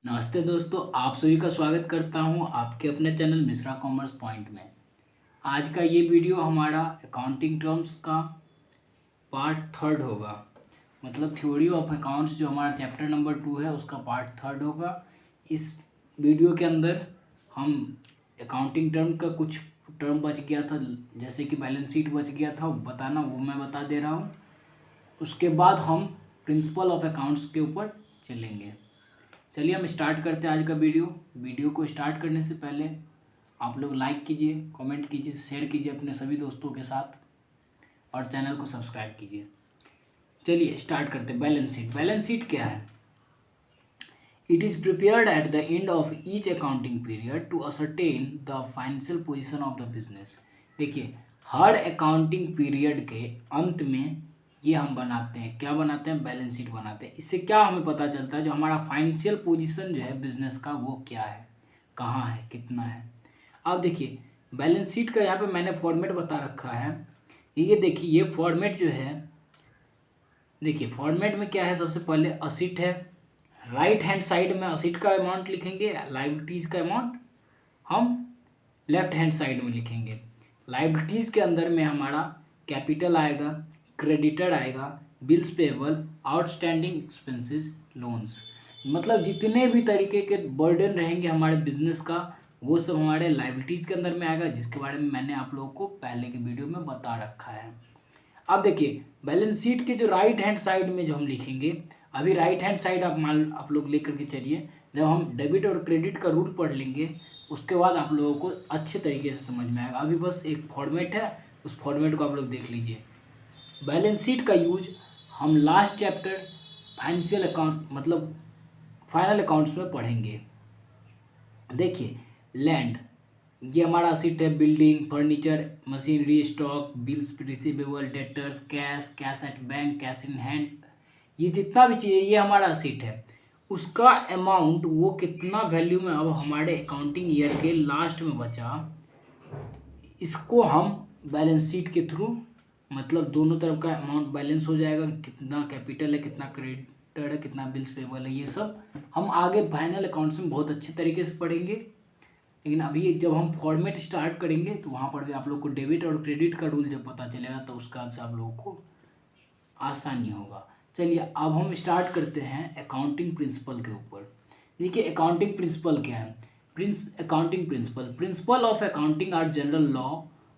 नमस्ते दोस्तों, आप सभी का स्वागत करता हूं आपके अपने चैनल मिश्रा कॉमर्स पॉइंट में। आज का ये वीडियो हमारा अकाउंटिंग टर्म्स का पार्ट थर्ड होगा। मतलब थ्योरी ऑफ अकाउंट्स जो हमारा चैप्टर नंबर 2 है उसका पार्ट थर्ड होगा। इस वीडियो के अंदर हम अकाउंटिंग टर्म का कुछ टर्म बच गया था, जैसे कि बैलेंस शीट बच गया था, बताना वो मैं बता दे रहा हूँ। उसके बाद हम प्रिंसिपल ऑफ अकाउंट्स के ऊपर चलेंगे। चलिए हम स्टार्ट करते हैं आज का वीडियो को स्टार्ट करने से पहले आप लोग लाइक कीजिए, कमेंट कीजिए, शेयर कीजिए अपने सभी दोस्तों के साथ और चैनल को सब्सक्राइब कीजिए। चलिए स्टार्ट करते हैं। बैलेंस शीट क्या है? It is prepared at the end of each accounting period to ascertain the financial position of the business. देखिए, हर अकाउंटिंग पीरियड के अंत में ये हम बनाते हैं। क्या बनाते हैं? बैलेंस शीट बनाते हैं। इससे क्या हमें पता चलता है, जो हमारा फाइनेंशियल पोजीशन जो है बिजनेस का वो क्या है, कहाँ है, कितना है। अब देखिए, बैलेंस शीट का यहाँ पे मैंने फॉर्मेट बता रखा है। ये देखिए, ये फॉर्मेट जो है, देखिए फॉर्मेट में क्या है, सबसे पहले असिट है। राइट हैंड साइड में असिट का अमाउंट लिखेंगे, लाइबिलिटीज़ का अमाउंट हम लेफ्ट हैंड साइड में लिखेंगे। लाइबिलिटीज़ के अंदर में हमारा कैपिटल आएगा, क्रेडिटर आएगा, bills payable, outstanding expenses, loans. मतलब जितने भी तरीके के बर्डन रहेंगे हमारे बिजनेस का, वो सब हमारे लाइबिलिटीज़ के अंदर में आएगा, जिसके बारे में मैंने आप लोगों को पहले के वीडियो में बता रखा है। अब देखिए, बैलेंस शीट के जो राइट हैंड साइड में जो हम लिखेंगे, अभी राइट हैंड साइड आप लोग लेकर के चलिए। जब हम डेबिट और क्रेडिट का रूल पढ़ लेंगे उसके बाद आप लोगों को अच्छे तरीके से समझ में आएगा। अभी बस एक फॉर्मेट है, उस फॉर्मेट को आप लोग देख लीजिए। बैलेंस शीट का यूज हम लास्ट चैप्टर फाइनेंशियल अकाउंट मतलब फाइनल अकाउंट्स में पढ़ेंगे। देखिए, लैंड, ये हमारा असेट है। Building, furniture, machinery, stock, bills receivable, debtors, cash at bank, cash in hand, ये जितना भी चीज़ है ये हमारा असेट है। उसका अमाउंट वो कितना वैल्यू में अब हमारे अकाउंटिंग ईयर के लास्ट में बचा, इसको हम बैलेंस शीट के थ्रू, मतलब दोनों तरफ का अमाउंट बैलेंस हो जाएगा, कितना कैपिटल है, कितना क्रेडिटर है, कितना बिल्स पेबल है, ये सब हम आगे फाइनल अकाउंट्स में बहुत अच्छे तरीके से पढ़ेंगे। लेकिन अभी जब हम फॉर्मेट स्टार्ट करेंगे तो वहाँ पर भी आप लोग को डेबिट और क्रेडिट का रूल जब पता चलेगा तो उसका से आप लोगों को आसानी होगा। चलिए अब हम स्टार्ट करते हैं अकाउंटिंग प्रिंसिपल के ऊपर। देखिए, अकाउंटिंग प्रिंसिपल क्या है? Accounting principle of accounting are general law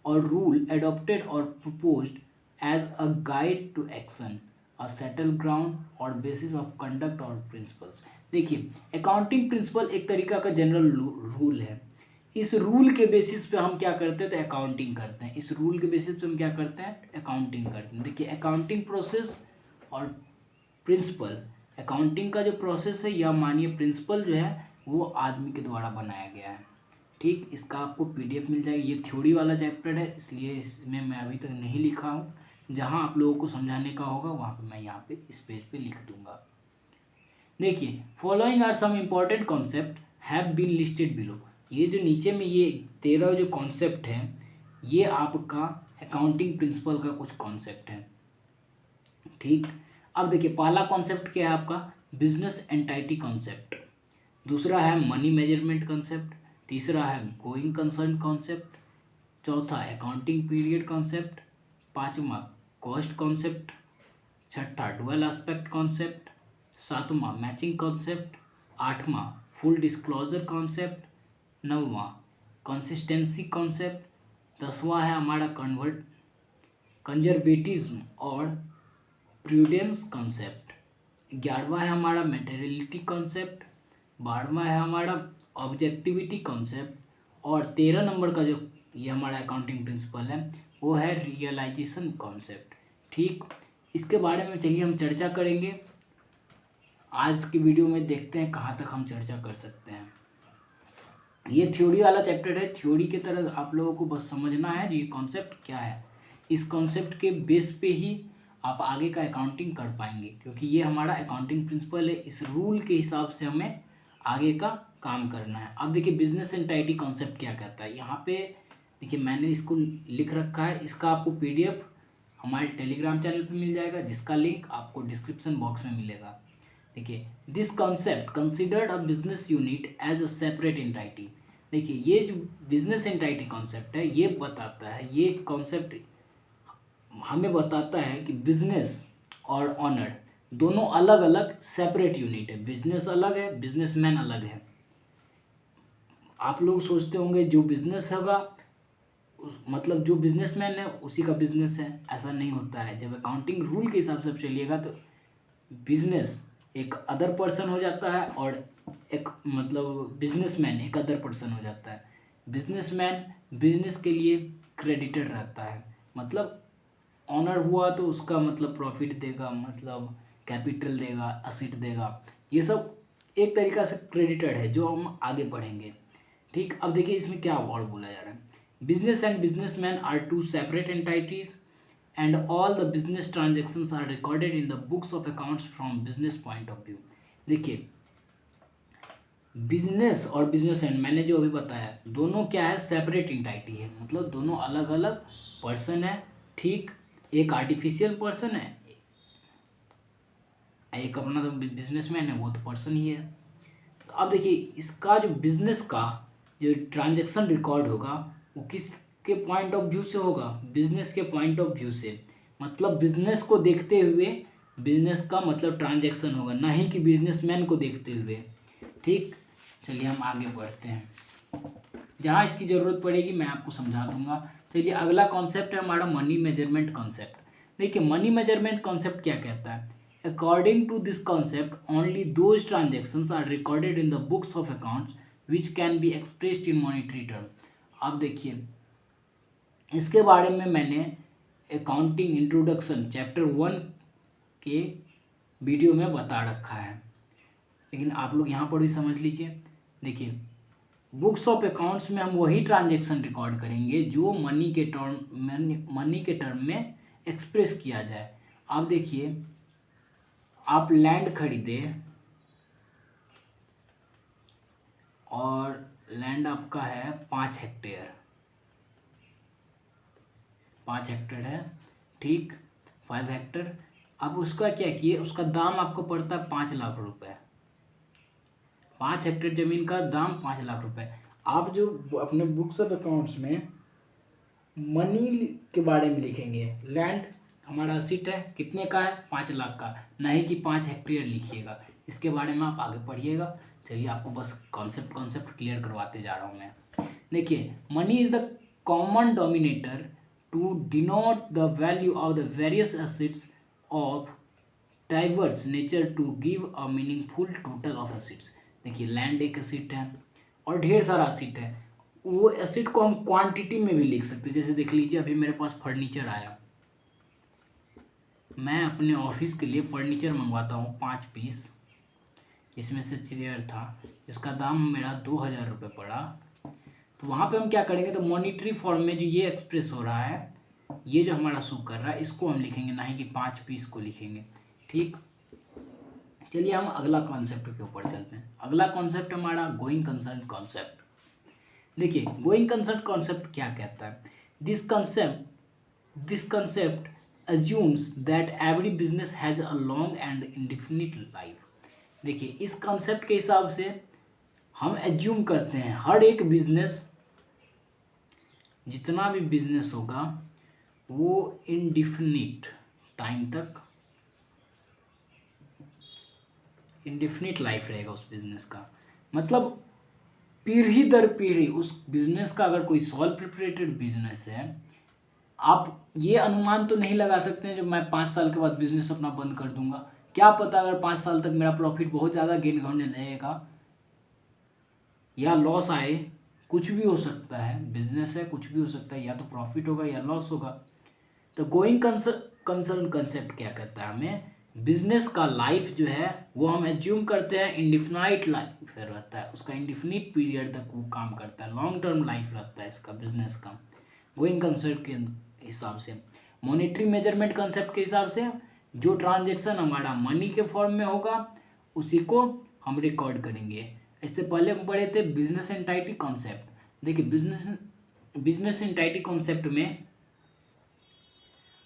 or rule adopted or proposed as a guide to action, a settle ground or basis of conduct or principles. देखिए, accounting principle एक तरीका का general rule है। इस rule के basis पे हम क्या करते हैं, तो अकाउंटिंग करते हैं। इस रूल के बेसिस पे हम क्या करते हैं, अकाउंटिंग करते हैं। देखिए, अकाउंटिंग प्रोसेस और प्रिंसिपल, अकाउंटिंग का जो प्रोसेस है या मानिए प्रिंसिपल जो है वो आदमी के द्वारा बनाया गया है। ठीक, इसका आपको पीडीएफ मिल जाएगी। ये थ्योरी वाला चैप्टर है, इसलिए इसमें मैं अभी तक नहीं लिखा हूँ। जहाँ आप लोगों को समझाने का होगा वहाँ पे मैं यहाँ पे इस पेज पे लिख दूंगा। देखिए, following are some important concept have been listed below. ये जो नीचे में ये 13 जो कॉन्सेप्ट है, ये आपका अकाउंटिंग प्रिंसिपल का कुछ कॉन्सेप्ट है। ठीक, अब देखिए, पहला कॉन्सेप्ट क्या है आपका, बिजनेस एंटाइटी कॉन्सेप्ट। दूसरा है मनी मेजरमेंट कॉन्सेप्ट। तीसरा है गोइंग कंसर्न कॉन्सेप्ट। चौथा अकाउंटिंग पीरियड कॉन्सेप्ट। पांचवा कॉस्ट कॉन्सेप्ट। छठा डुअल एस्पेक्ट कॉन्सेप्ट। सातवां मैचिंग कॉन्सेप्ट। आठवां फुल डिस्क्लोजर कॉन्सेप्ट। नौवां कंसिस्टेंसी कॉन्सेप्ट। 10वां है हमारा कंजर्वेटिज्म और प्रूडेंस कॉन्सेप्ट। 11वां है हमारा मेटेरियलिटी कॉन्सेप्ट। 12वां है हमारा ऑब्जेक्टिविटी कॉन्सेप्ट। और 13 नंबर का जो ये हमारा अकाउंटिंग प्रिंसिपल है वो है रियलाइजेशन कॉन्सेप्ट। ठीक, इसके बारे में चलिए हम चर्चा करेंगे। आज की वीडियो में देखते हैं कहाँ तक हम चर्चा कर सकते हैं। ये थ्योरी वाला चैप्टर है। थ्योरी की तरह आप लोगों को बस समझना है ये कॉन्सेप्ट क्या है। इस कॉन्सेप्ट के बेस पे ही आप आगे का अकाउंटिंग कर पाएंगे, क्योंकि ये हमारा अकाउंटिंग प्रिंसिपल है। इस रूल के हिसाब से हमें आगे का काम करना है। अब देखिए, बिजनेस एंटाइटी कॉन्सेप्ट क्या कहता है। यहाँ पे देखिए, मैंने इसको लिख रखा है। इसका आपको पीडीएफ हमारे टेलीग्राम चैनल पे मिल जाएगा, जिसका लिंक आपको डिस्क्रिप्शन बॉक्स में मिलेगा। देखिए, this concept considered a business unit as a separate entity. देखिए, ये जो बिजनेस एंटाइटी कॉन्सेप्ट है, ये बताता है, ये कॉन्सेप्ट हमें बताता है कि बिजनेस और ऑनर दोनों अलग अलग सेपरेट यूनिट है। बिजनेस अलग है, बिजनेसमैन अलग है। आप लोग सोचते होंगे जो बिजनेस होगा मतलब जो बिजनेसमैन है उसी का बिजनेस है, ऐसा नहीं होता है। जब अकाउंटिंग रूल के हिसाब से चलिएगा तो बिजनेस एक अदर पर्सन हो जाता है और एक मतलब बिजनेसमैन एक अदर पर्सन हो जाता है। बिजनेसमैन बिजनेस के लिए क्रेडिटर रहता है, मतलब ऑनर हुआ तो उसका मतलब प्रॉफिट देगा, मतलब कैपिटल देगा, असेट देगा, ये सब एक तरीका से क्रेडिटर है जो हम आगे पढ़ेंगे। ठीक, अब देखिए इसमें क्या वर्ड बोला जा रहा है। Business and businessman are two separate entities and all the business transactions are recorded in the books of accounts from business point of view. देखिए, बिजनेस और बिजनेसमैन मैंने जो अभी बताया दोनों क्या है, सेपरेट एंटाइटी है, मतलब दोनों अलग अलग पर्सन है। ठीक, एक आर्टिफिशियल पर्सन है, एक अपना तो बिजनेसमैन है, वो तो पर्सन ही है। तो अब देखिए इसका जो बिजनेस का जो ट्रांजैक्शन रिकॉर्ड होगा वो किस के पॉइंट ऑफ व्यू से होगा, बिजनेस के पॉइंट ऑफ व्यू से, मतलब बिजनेस को देखते हुए बिजनेस का मतलब ट्रांजैक्शन होगा, ना ही कि बिजनेसमैन को देखते हुए। ठीक, चलिए हम आगे बढ़ते हैं, जहाँ इसकी ज़रूरत पड़ेगी मैं आपको समझा दूंगा। चलिए अगला कॉन्सेप्ट है हमारा मनी मेजरमेंट कॉन्सेप्ट। देखिए मनी मेजरमेंट कॉन्सेप्ट क्या कहता है, according to this concept only those transactions are recorded in the books of accounts which can be expressed in monetary term. अब देखिए इसके बारे में मैंने अकाउंटिंग इंट्रोडक्शन चैप्टर 1 के वीडियो में बता रखा है, लेकिन आप लोग यहाँ पर भी समझ लीजिए। देखिए बुक्स ऑफ अकाउंट्स में हम वही ट्रांजैक्शन रिकॉर्ड करेंगे जो मनी के टर्म में एक्सप्रेस किया जाए। आप देखिए, आप लैंड खरीदे और लैंड आपका है 5 हेक्टेयर, 5 हेक्टेयर है, ठीक, 5 हेक्टेयर। अब उसका क्या किए, उसका दाम आपको पड़ता है 5 लाख रुपए। 5 हेक्टेयर जमीन का दाम 5 लाख रुपए। आप जो अपने बुक्स ऑफ अकाउंट्स में मनी के बारे में लिखेंगे, लैंड हमारा असेट है, कितने का है, 5 लाख का, नहीं कि 5 हेक्टेयर लिखिएगा। इसके बारे में आप आगे पढ़िएगा। चलिए आपको बस कॉन्सेप्ट क्लियर करवाते जा रहा हूँ मैं। देखिए money is the common denominator to denote the value of the various assets of diverse nature to give a meaningful total of assets. देखिए लैंड एक एसेट है और ढेर सारा एसेट है, वो एसेट को हम क्वांटिटी में भी लिख सकते हैं। जैसे देख लीजिए अभी मेरे पास फर्नीचर आया, मैं अपने ऑफिस के लिए फर्नीचर मंगवाता हूँ 5 पीस, इसमें से चेयर था जिसका दाम मेरा 2000 रुपये पड़ा। तो वहाँ पे हम क्या करेंगे, तो मॉनिटरी फॉर्म में जो ये एक्सप्रेस हो रहा है, ये जो हमारा शो कर रहा है, इसको हम लिखेंगे, ना ही कि 5 पीस को लिखेंगे। ठीक, चलिए हम अगला कॉन्सेप्ट के ऊपर चलते हैं। अगला कॉन्सेप्ट हमारा गोइंग कंसर्न कॉन्सेप्ट। देखिए गोइंग कंसर्न कॉन्सेप्ट क्या कहता है, this concept assumes that every business has a long and indefinite life। देखिए इस कॉन्सेप्ट के हिसाब से हम एज्यूम करते हैं हर एक बिजनेस, जितना भी बिजनेस होगा वो इनडिफिनिट टाइम तक, इनडिफिनिट लाइफ रहेगा उस बिजनेस का, मतलब पीढ़ी दर पीढ़ी उस बिजनेस का। अगर कोई सॉल प्रिपरेटेड बिजनेस है, आप ये अनुमान तो नहीं लगा सकते हैं जब मैं 5 साल के बाद बिजनेस अपना बंद कर दूंगा, क्या पता अगर 5 साल तक मेरा प्रॉफिट बहुत ज़्यादा गेन होने लगेगा या लॉस आए, कुछ भी हो सकता है, बिजनेस है कुछ भी हो सकता है, या तो प्रॉफिट होगा या लॉस होगा। तो गोइंग कंसर्न कंसेप्ट क्या कहता है, हमें बिजनेस का लाइफ जो है वो हम एज्यूम करते हैं इंडिफिनाइट लाइफ रहता है, उसका इंडिफिनिट पीरियड तक वो काम करता है, लॉन्ग टर्म लाइफ रहता है इसका बिजनेस का गोइंग कंसेप्ट के हिसाब से। मॉनेटरी मेजरमेंट कंसेप्ट के हिसाब से जो ट्रांजैक्शन हमारा मनी के फॉर्म में होगा उसी को हम रिकॉर्ड करेंगे। इससे पहले हम पढ़े थे बिजनेस एंटाइटी कॉन्सेप्ट। देखिए बिजनेस एंटाइटी कॉन्सेप्ट में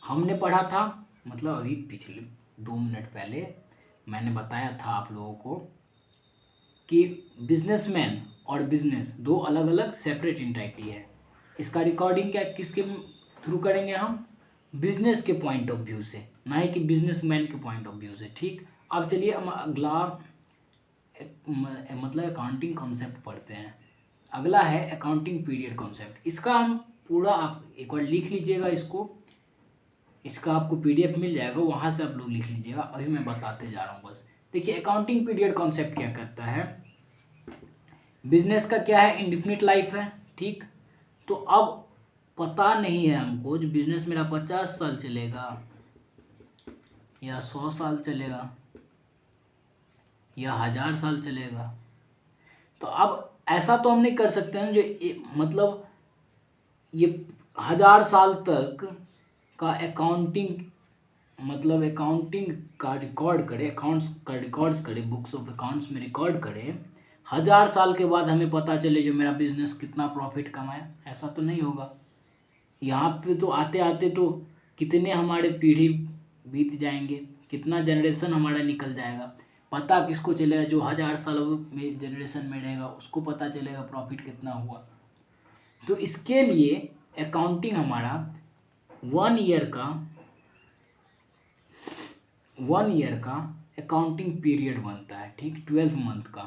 हमने पढ़ा था, मतलब अभी पिछले 2 मिनट पहले मैंने बताया था आप लोगों को कि बिजनेसमैन और बिजनेस दो अलग अलग सेपरेट एंटिटी है। इसका रिकॉर्डिंग क्या किसके थ्रू करेंगे हम? बिजनेस के पॉइंट ऑफ व्यू से, ना ही कि बिजनेसमैन के पॉइंट ऑफ व्यू से। ठीक, अब चलिए हम अगला मतलब अकाउंटिंग कॉन्सेप्ट पढ़ते हैं। अगला है अकाउंटिंग पीरियड कॉन्सेप्ट। इसका हम पूरा आप एक बार लिख लीजिएगा इसका आपको पीडीएफ मिल जाएगा, वहाँ से आप लोग लिख लीजिएगा। अभी मैं बताते जा रहा हूँ बस। देखिए अकाउंटिंग पीरियड कॉन्सेप्ट क्या करता है। बिजनेस का क्या है, इंडिफिनिट लाइफ है। ठीक, तो अब पता नहीं है हमको जो बिजनेस मेरा 50 साल चलेगा या 100 साल चलेगा या 1000 साल चलेगा। तो अब ऐसा तो हम नहीं कर सकते हैं जो मतलब ये 1000 साल तक का अकाउंटिंग का रिकॉर्ड करे, अकाउंट्स का रिकॉर्ड्स करे, बुक्स ऑफ अकाउंट्स में रिकॉर्ड करे। 1000 साल के बाद हमें पता चले जो मेरा बिजनेस कितना प्रॉफिट कमाया, ऐसा तो नहीं होगा। यहाँ पे तो आते आते तो कितने हमारे पीढ़ी बीत जाएंगे, कितना जनरेशन हमारा निकल जाएगा। पता किसको चलेगा? जो 1000 साल में जनरेशन में रहेगा उसको पता चलेगा प्रॉफिट कितना हुआ। तो इसके लिए अकाउंटिंग हमारा 1 ईयर का अकाउंटिंग पीरियड बनता है। ठीक, 12 मंथ का।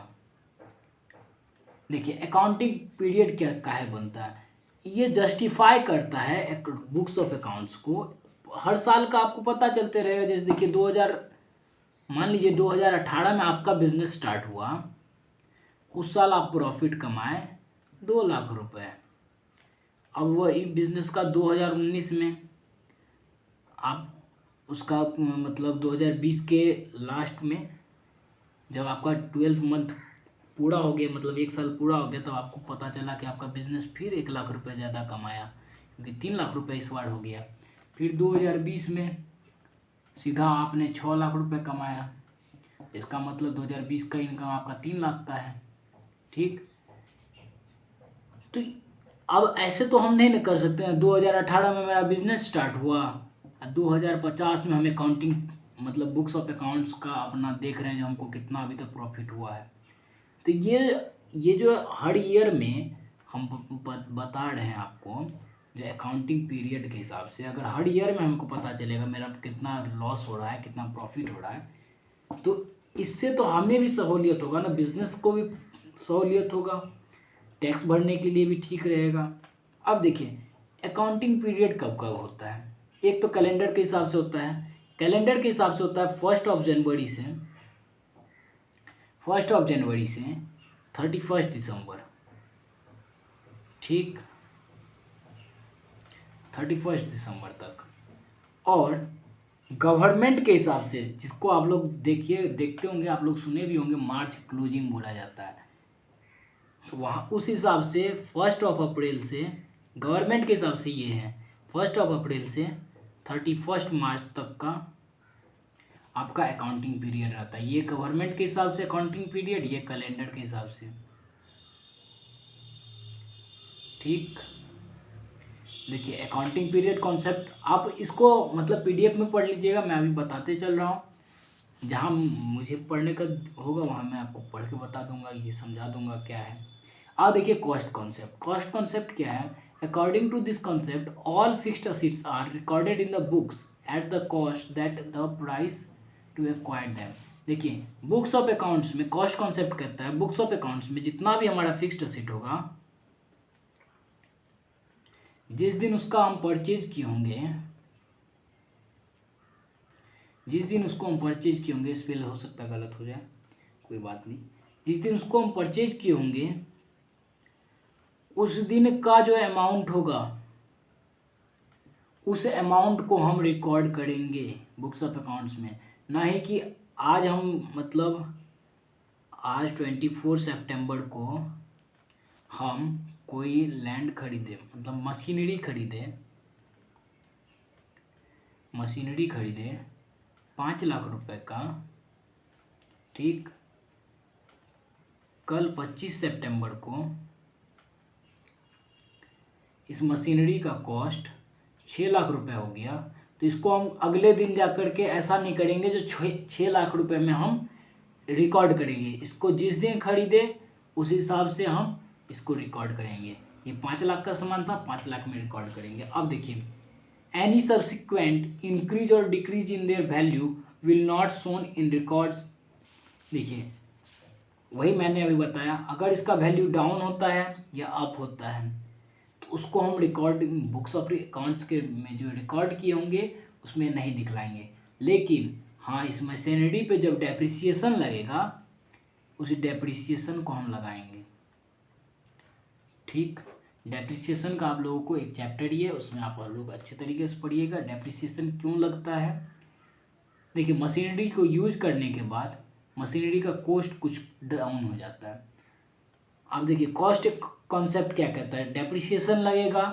देखिए अकाउंटिंग पीरियड क्या काहे बनता है, ये जस्टिफाई करता है बुक्स ऑफ अकाउंट्स को। हर साल का आपको पता चलते रहेगा। जैसे देखिए 2000 मान लीजिए 2018 में आपका बिजनेस स्टार्ट हुआ, उस साल आप प्रॉफिट कमाए 2 लाख रुपए। अब वही बिजनेस का 2019 में आप उसका मतलब 2020 के लास्ट में जब आपका 12th मंथ पूरा हो गया, मतलब 1 साल पूरा हो गया, तब आपको पता चला कि आपका बिजनेस फिर 1 लाख रुपए ज़्यादा कमाया, क्योंकि 3 लाख रुपए इस बार हो गया। फिर 2020 में सीधा आपने 6 लाख रुपए कमाया। इसका मतलब 2020 का इनकम आपका 3 लाख का है। ठीक, तो अब ऐसे तो हम नहीं न कर सकते हैं। 2018 में मेरा बिजनेस स्टार्ट हुआ, 2050 में हमें अकाउंटिंग मतलब बुक्स ऑफ अकाउंट्स का अपना देख रहे हैं जो हमको कितना अभी तक प्रॉफिट हुआ है। तो ये जो हर ईयर में हम बता रहे हैं आपको, जो अकाउंटिंग पीरियड के हिसाब से अगर हर ईयर में हमको पता चलेगा मेरा कितना लॉस हो रहा है, कितना प्रॉफिट हो रहा है, तो इससे तो हमें भी सहूलियत होगा ना, बिजनेस को भी सहूलियत होगा, टैक्स भरने के लिए भी ठीक रहेगा। अब देखिए अकाउंटिंग पीरियड कब कब होता है। एक तो कैलेंडर के हिसाब से होता है। कैलेंडर के हिसाब से होता है 1 जनवरी से 31 दिसंबर। ठीक, 31 दिसंबर तक। और गवर्नमेंट के हिसाब से, जिसको आप लोग देखते होंगे, आप लोग सुने भी होंगे, मार्च क्लोजिंग बोला जाता है। तो वहाँ उस हिसाब से 1 अप्रैल से गवर्नमेंट के हिसाब से ये है 1 अप्रैल से 31 मार्च तक का आपका अकाउंटिंग पीरियड रहता है। ये गवर्नमेंट के हिसाब से अकाउंटिंग पीरियड, ये कैलेंडर के हिसाब से। ठीक, देखिए अकाउंटिंग पीरियड कॉन्सेप्ट आप इसको मतलब पीडीएफ में पढ़ लीजिएगा, मैं अभी बताते चल रहा हूँ। जहाँ मुझे पढ़ने का होगा वहाँ मैं आपको पढ़ के बता दूंगा, ये समझा दूंगा क्या है। अब देखिए कॉस्ट कॉन्सेप्ट क्या है। According to this concept all fixed assets are recorded in the books at the cost that the price to acquire them. देखिए बुक्स ऑफ अकाउंट्स में कॉस्ट कॉन्सेप्ट कहता है, बुक्स ऑफ अकाउंट्स में जितना भी हमारा फिक्स्ड असेट होगा, जिस दिन उसका हम परचेज किए होंगे, स्पेल हो सकता है गलत हो जाए, कोई बात नहीं। जिस दिन उसको हम परचेज किए होंगे उस दिन का जो अमाउंट होगा, उस अमाउंट को हम रिकॉर्ड करेंगे बुक्स ऑफ अकाउंट्स में। ना ही कि आज हम मतलब आज 24 सितंबर को हम कोई लैंड खरीदे, मतलब मशीनरी खरीदे 5 लाख रुपए का। ठीक, कल 25 सितंबर को इस मशीनरी का कॉस्ट 6 लाख रुपए हो गया। तो इसको हम अगले दिन जा कर के ऐसा नहीं करेंगे जो 6 लाख रुपए में हम रिकॉर्ड करेंगे। इसको जिस दिन खरीदे उस हिसाब से हम इसको रिकॉर्ड करेंगे। ये 5 लाख का सामान था, 5 लाख में रिकॉर्ड करेंगे। अब देखिए, एनी सब्सिक्वेंट इंक्रीज और decrease in their value will not shown in records. देखिए वही मैंने अभी बताया, अगर इसका वैल्यू डाउन होता है या अप होता है तो उसको हम रिकॉर्ड बुक्स ऑफ अकाउंट्स के में जो रिकॉर्ड किए होंगे उसमें नहीं दिखलाएंगे। लेकिन हाँ, इस मशीनरी पे जब डेप्रिसिएशन लगेगा उसी डेप्रिसिएशन को हम लगाएंगे। ठीक, डेप्रिसिएशन का आप लोगों को एक चैप्टर ही है, उसमें आप लोग अच्छे तरीके से पढ़िएगा डेप्रिसिएशन क्यों लगता है। देखिए मशीनरी को यूज करने के बाद मशीनरी का कॉस्ट कुछ डाउन हो जाता है। अब देखिए कॉस्ट कॉन्सेप्ट क्या कहता है, डेप्रिसिएशन लगेगा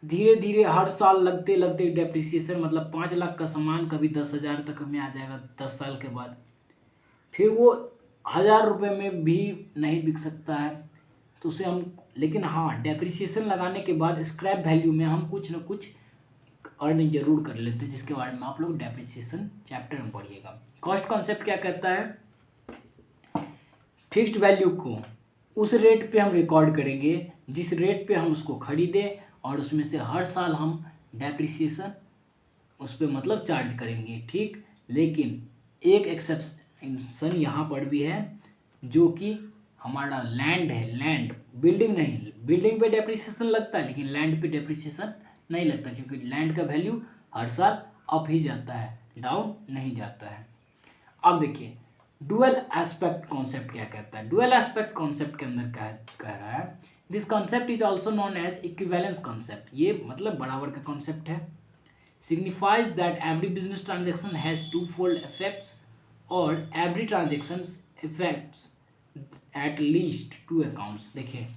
धीरे धीरे हर साल लगते लगते डेप्रिसिएशन, मतलब 5 लाख का सामान कभी 10,000 तक में आ जाएगा 10 साल के बाद, फिर वो 1,000 रुपये में भी नहीं बिक सकता है। तो उसे हम, लेकिन हाँ डेप्रिसिएशन लगाने के बाद स्क्रैप वैल्यू में हम कुछ न कुछ अर्निंग जरूर कर लेते हैं, जिसके बारे में आप लोग डेप्रिसिएशन चैप्टर में पढ़िएगा। कॉस्ट कॉन्सेप्ट क्या कहता है, फिक्स्ड वैल्यू को उस रेट पे हम रिकॉर्ड करेंगे जिस रेट पे हम उसको खरीदे, और उसमें से हर साल हम डेप्रिसिएशन उस पर मतलब चार्ज करेंगे। ठीक, लेकिन एक एक्सेप्शन यहाँ पर भी है, जो कि हमारा लैंड है। लैंड, बिल्डिंग नहीं, बिल्डिंग पे डेप्रिसिएशन लगता है लेकिन लैंड पे डेप्रिसिएशन नहीं लगता, क्योंकि लैंड का वैल्यू हर साल अप ही जाता है, डाउन नहीं जाता है। अब देखिए डुअल एस्पेक्ट कॉन्सेप्ट क्या कहता है। डुअल एस्पेक्ट कॉन्सेप्ट के अंदर क्या कह रहा है, this concept is also known as equivalence concept. ये मतलब बराबर का कॉन्सेप्ट है। Signifies that every business transaction has twofold effects और every transaction effects at least 2 accounts. देखिए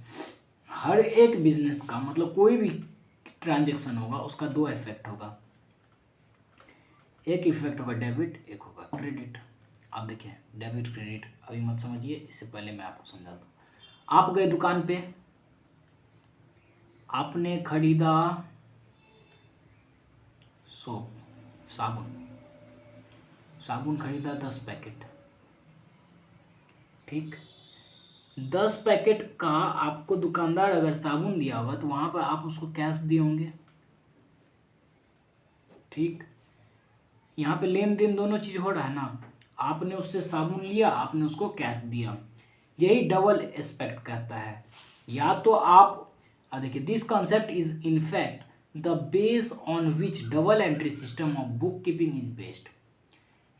हर एक बिजनेस का मतलब कोई भी ट्रांजेक्शन होगा उसका 2 इफेक्ट होगा, एक इफेक्ट होगा डेबिट, एक होगा क्रेडिट। आप देखिए डेबिट क्रेडिट अभी मत समझिए, इससे पहले मैं आपको समझा दूँ। आप गए दुकान पे, आपने खरीदा सोप, साबुन खरीदा 10 पैकेट। ठीक, 10 पैकेट का आपको दुकानदार अगर साबुन दिया होगा तो वहां पर आप उसको कैश दिए होंगे। ठीक, यहाँ पे लेन देन दोनों चीज हो रहा है ना, आपने उससे साबुन लिया, आपने उसको कैश दिया। यही डबल एस्पेक्ट कहता है। या तो आप देखिए, this concept is in fact the base on which double entry system of book keeping is based.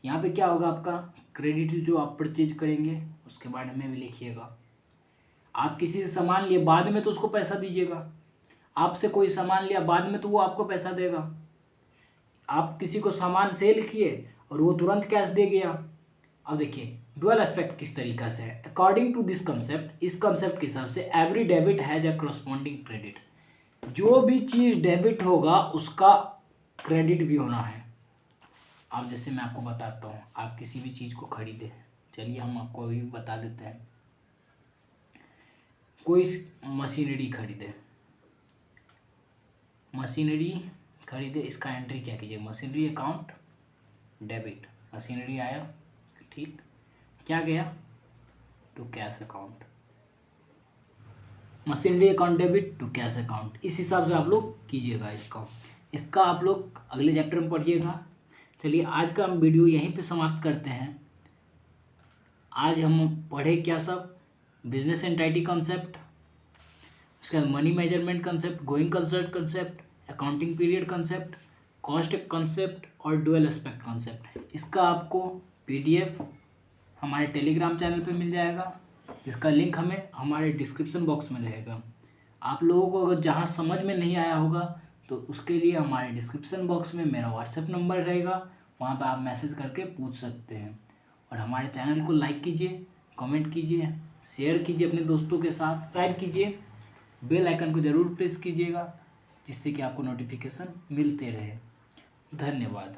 यहाँ पे क्या होगा, आपका क्रेडिट जो आप परचेज करेंगे उसके बारे में भी लिखिएगा। आप किसी से सामान लिए बाद में तो उसको पैसा दीजिएगा, आपसे कोई सामान लिया बाद में तो वो आपको पैसा देगा। आप किसी को सामान सेल किए और वो तुरंत कैश दे गया। अब देखिए डुअल एस्पेक्ट किस तरीका से है। अकॉर्डिंग टू दिस कंसेप्ट, इस कंसेप्ट के हिसाब से every debit has a corresponding credit. जो भी चीज डेबिट होगा उसका क्रेडिट भी होना है। अब जैसे मैं आपको बताता हूँ, आप किसी भी चीज को खरीदे, चलिए हम आपको अभी बता देते हैं। कोई मशीनरी खरीदे, इसका एंट्री क्या कीजिए, मशीनरी अकाउंट डेबिट, मशीनरी आया। ठीक, क्या गया to cash account, machinery account debit to cash account. इस हिसाब से आप लोग कीजिएगा। इसका आप लोग अगले चैप्टर में पढ़िएगा। चलिए आज का हम वीडियो यहीं पे समाप्त करते हैं। आज हम पढ़े क्या सब, बिजनेस एंटिटी कॉन्सेप्ट, उसके बाद money measurement concept, going concern concept, accounting period concept, cost concept और डुअल एस्पेक्ट कॉन्सेप्ट। इसका आपको PDF हमारे टेलीग्राम चैनल पे मिल जाएगा, जिसका लिंक हमें हमारे डिस्क्रिप्शन बॉक्स में रहेगा। आप लोगों को अगर जहाँ समझ में नहीं आया होगा तो उसके लिए हमारे डिस्क्रिप्शन बॉक्स में मेरा WhatsApp नंबर रहेगा, वहाँ पर आप मैसेज करके पूछ सकते हैं। और हमारे चैनल को लाइक कीजिए, कमेंट कीजिए, शेयर कीजिए अपने दोस्तों के साथ, सब्सक्राइब कीजिए, बेल आइकन को ज़रूर प्रेस कीजिएगा, जिससे कि आपको नोटिफिकेशन मिलते रहे। धन्यवाद।